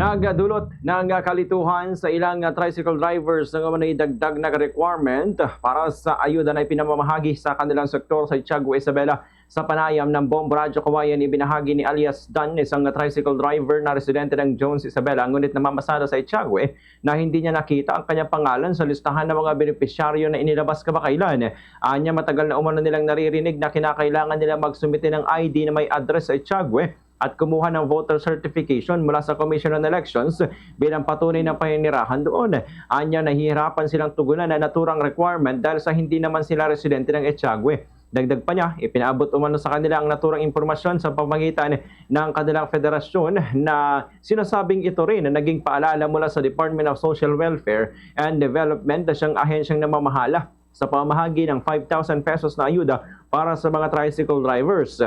Nagdulot ng kalituhan sa ilang tricycle drivers ng mga idagdag na requirement para sa ayuda na ipinamamahagi sa kanilang sektor sa Tiago, Isabela. Sa panayam ng Bombo Radyo Kawayan, ibinahagi ni alias Dan, isang tricycle driver na residente ng Jones, Isabela, ngunit namamasada sa Tiago na hindi niya nakita ang kanyang pangalan sa listahan ng mga benepisyaryo na inilabas kamakailan. Anya, matagal na umano nilang naririnig na kinakailangan nila magsumite ng ID na may address sa Tiago at kumuha ng voter certification mula sa Commission on Elections bilang patunay ng paninirahan doon. Anya, nahihirapan silang tugunan na naturang requirement dahil sa hindi naman sila residente ng Etiagüe. Dagdag pa niya, ipinaabot umano sa kanila ang naturang impormasyon sa pamamagitan ng kanilang federasyon na sinasabing ito rin na naging paalala mula sa Department of Social Welfare and Development na siyang ahensyang namamahala sa pamamahagi ng 5,000 pesos na ayuda para sa mga tricycle drivers.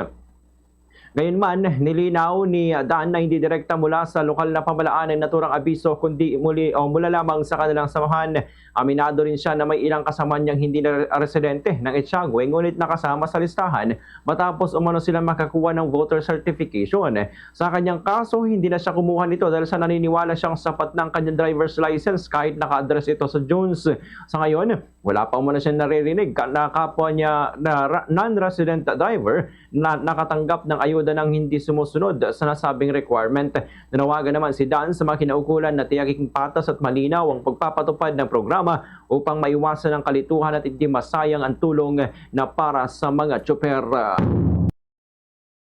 Gayunman, nilinaw ni Dan na hindi direkta mula sa lokal na pamahalaan ang naturang abiso kundi mula lamang sa kanilang samahan. Aminado rin siya na may ilang kasama niyang hindi na residente ng Etiagüe ngunit nakasama sa listahan matapos umano sila makakuha ng voter certification. Sa kanyang kaso, hindi na siya kumuha nito dahil sa naniniwala siyang sapat ng kanyang driver's license kahit naka-address ito sa Jones. Sa ngayon, wala pa umano siyang naririnig na kapwa niya na non-resident driver na nakatanggap ng ayuda nang hindi sumusunod sa nasabing requirement. Nanawagan naman si Dan sa mga kinaukulan na tiyaking patas at malinaw ang pagpapatupad ng programa upang maiwasan ang kalituhan at hindi masayang ang tulong na para sa mga tsoper.